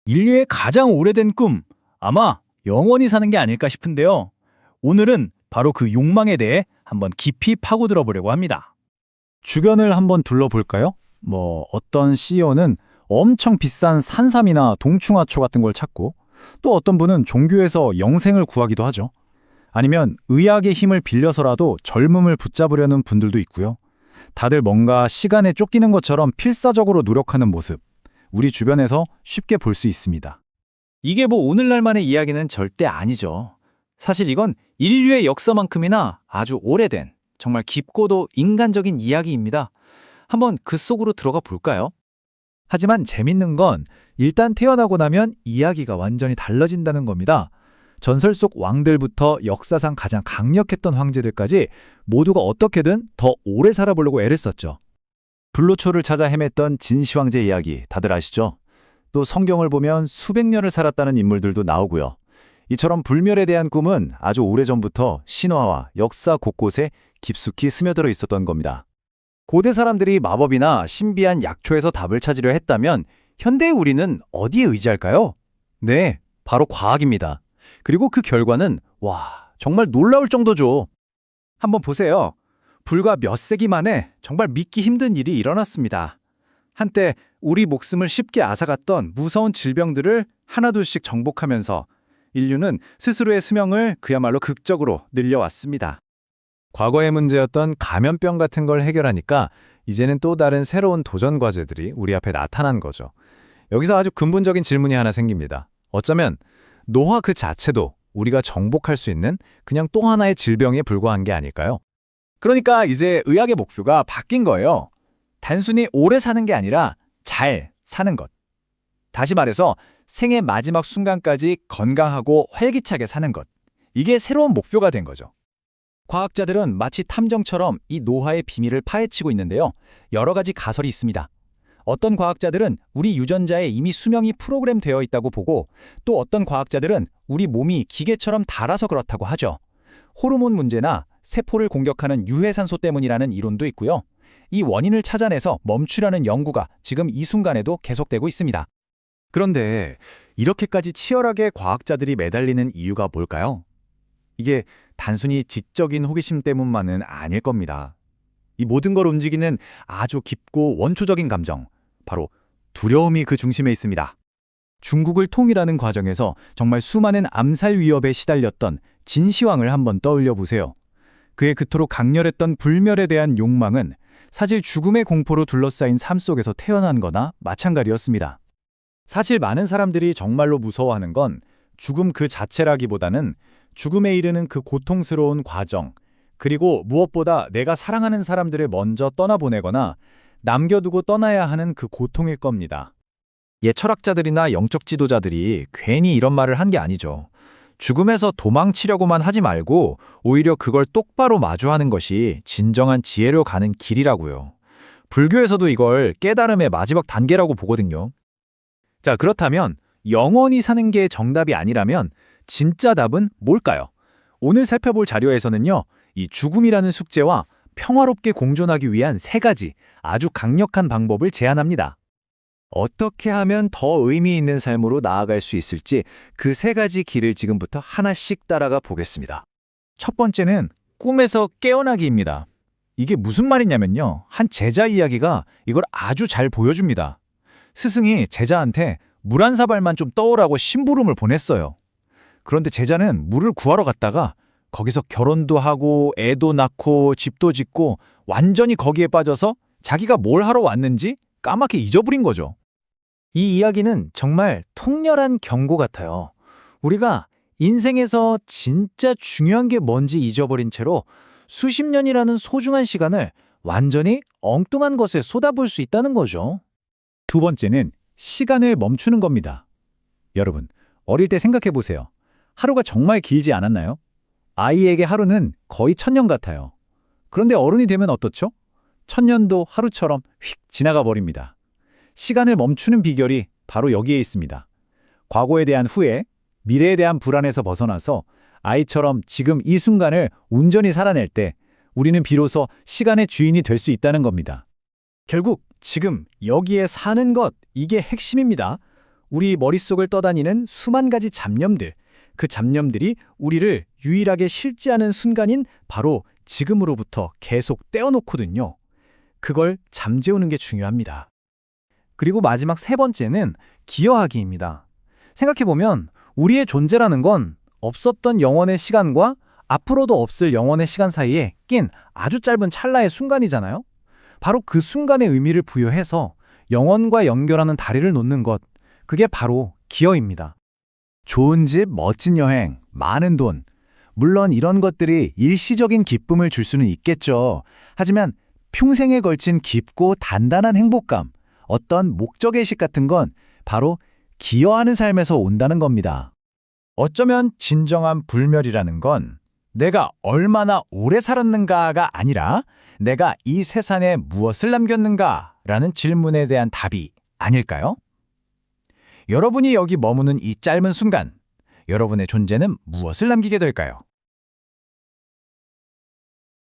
인류의 가장 오래된 꿈, 아마 영원히 사는 게 아닐까 싶은데요. 오늘은 바로 그 욕망에 대해 한번 깊이 파고들어 보려고 합니다. 주변을 한번 둘러볼까요? 어떤 CEO는 엄청 비싼 산삼이나 동충하초 같은 걸 찾고, 또 어떤 분은 종교에서 영생을 구하기도 하죠. 아니면 의학의 힘을 빌려서라도 젊음을 붙잡으려는 분들도 있고요. 다들 뭔가 시간에 쫓기는 것처럼 필사적으로 노력하는 모습, 우리 주변에서 쉽게 볼 수 있습니다. 이게 오늘날만의 이야기는 절대 아니죠. 사실 이건 인류의 역사만큼이나 아주 오래된, 정말 깊고도 인간적인 이야기입니다. 한번 그 속으로 들어가 볼까요? 하지만 재밌는 건 일단 태어나고 나면 이야기가 완전히 달라진다는 겁니다. 전설 속 왕들부터 역사상 가장 강력했던 황제들까지 모두가 어떻게든 더 오래 살아보려고 애를 썼죠. 불로초를 찾아 헤맸던 진시황제 이야기 다들 아시죠? 또 성경을 보면 수백 년을 살았다는 인물들도 나오고요. 이처럼 불멸에 대한 꿈은 아주 오래전부터 신화와 역사 곳곳에 깊숙이 스며들어 있었던 겁니다. 고대 사람들이 마법이나 신비한 약초에서 답을 찾으려 했다면 현대의 우리는 어디에 의지할까요? 네, 바로 과학입니다. 그리고 그 결과는 정말 놀라울 정도죠. 한번 보세요. 불과 몇 세기 만에 정말 믿기 힘든 일이 일어났습니다. 한때 우리 목숨을 쉽게 앗아갔던 무서운 질병들을 하나둘씩 정복하면서 인류는 스스로의 수명을 그야말로 극적으로 늘려왔습니다. 과거의 문제였던 감염병 같은 걸 해결하니까 이제는 또 다른 새로운 도전 과제들이 우리 앞에 나타난 거죠. 여기서 아주 근본적인 질문이 하나 생깁니다. 어쩌면 노화 그 자체도 우리가 정복할 수 있는 그냥 또 하나의 질병에 불과한 게 아닐까요? 그러니까 이제 의학의 목표가 바뀐 거예요. 단순히 오래 사는 게 아니라 잘 사는 것. 다시 말해서 생의 마지막 순간까지 건강하고 활기차게 사는 것. 이게 새로운 목표가 된 거죠. 과학자들은 마치 탐정처럼 이 노화의 비밀을 파헤치고 있는데요. 여러 가지 가설이 있습니다. 어떤 과학자들은 우리 유전자에 이미 수명이 프로그램되어 있다고 보고, 또 어떤 과학자들은 우리 몸이 기계처럼 닳아서 그렇다고 하죠. 호르몬 문제나 세포를 공격하는 유해산소 때문이라는 이론도 있고요. 이 원인을 찾아내서 멈추려는 연구가 지금 이 순간에도 계속되고 있습니다. 그런데 이렇게까지 치열하게 과학자들이 매달리는 이유가 뭘까요? 이게 단순히 지적인 호기심 때문만은 아닐 겁니다. 이 모든 걸 움직이는 아주 깊고 원초적인 감정, 바로 두려움이 그 중심에 있습니다. 중국을 통일하는 과정에서 정말 수많은 암살 위협에 시달렸던 진시황을 한번 떠올려 보세요. 그의 그토록 강렬했던 불멸에 대한 욕망은 사실 죽음의 공포로 둘러싸인 삶 속에서 태어난 거나 마찬가지였습니다. 사실 많은 사람들이 정말로 무서워하는 건 죽음 그 자체라기보다는 죽음에 이르는 그 고통스러운 과정, 그리고 무엇보다 내가 사랑하는 사람들을 먼저 떠나보내거나 남겨두고 떠나야 하는 그 고통일 겁니다. 옛 철학자들이나 영적 지도자들이 괜히 이런 말을 한 게 아니죠. 죽음에서 도망치려고만 하지 말고 오히려 그걸 똑바로 마주하는 것이 진정한 지혜로 가는 길이라고요. 불교에서도 이걸 깨달음의 마지막 단계라고 보거든요. 자, 그렇다면 영원히 사는 게 정답이 아니라면 진짜 답은 뭘까요? 오늘 살펴볼 자료에서는요, 이 죽음이라는 숙제와 평화롭게 공존하기 위한 세 가지 아주 강력한 방법을 제안합니다. 어떻게 하면 더 의미 있는 삶으로 나아갈 수 있을지 그 세 가지 길을 지금부터 하나씩 따라가 보겠습니다. 첫 번째는 꿈에서 깨어나기입니다. 이게 무슨 말이냐면요, 한 제자 이야기가 이걸 아주 잘 보여줍니다. 스승이 제자한테 물 한 사발만 좀 떠오라고 심부름을 보냈어요. 그런데 제자는 물을 구하러 갔다가 거기서 결혼도 하고 애도 낳고 집도 짓고 완전히 거기에 빠져서 자기가 뭘 하러 왔는지 까맣게 잊어버린 거죠. 이 이야기는 정말 통렬한 경고 같아요. 우리가 인생에서 진짜 중요한 게 뭔지 잊어버린 채로 수십 년이라는 소중한 시간을 완전히 엉뚱한 것에 쏟아부을 수 있다는 거죠. 두 번째는 시간을 멈추는 겁니다. 여러분, 어릴 때 생각해 보세요. 하루가 정말 길지 않았나요? 아이에게 하루는 거의 1000년 같아요. 그런데 어른이 되면 어떻죠? 1000년도 하루처럼 휙 지나가 버립니다. 시간을 멈추는 비결이 바로 여기에 있습니다. 과거에 대한 후회, 미래에 대한 불안에서 벗어나서 아이처럼 지금 이 순간을 온전히 살아낼 때 우리는 비로소 시간의 주인이 될 수 있다는 겁니다. 결국 지금 여기에 사는 것, 이게 핵심입니다. 우리 머릿속을 떠다니는 수만 가지 잡념들, 그 잡념들이 우리를 유일하게 실지하는 순간인 바로 지금으로부터 계속 떼어놓거든요. 그걸 잠재우는 게 중요합니다. 그리고 마지막 세 번째는 기여하기입니다. 생각해보면 우리의 존재라는 건 없었던 영원의 시간과 앞으로도 없을 영원의 시간 사이에 낀 아주 짧은 찰나의 순간이잖아요. 바로 그 순간의 의미를 부여해서 영원과 연결하는 다리를 놓는 것, 그게 바로 기여입니다. 좋은 집, 멋진 여행, 많은 돈. 물론 이런 것들이 일시적인 기쁨을 줄 수는 있겠죠. 하지만 평생에 걸친 깊고 단단한 행복감, 어떤 목적의식 같은 건 바로 기여하는 삶에서 온다는 겁니다. 어쩌면 진정한 불멸이라는 건 내가 얼마나 오래 살았는가가 아니라 내가 이 세상에 무엇을 남겼는가라는 질문에 대한 답이 아닐까요? 여러분이 여기 머무는 이 짧은 순간, 여러분의 존재는 무엇을 남기게 될까요?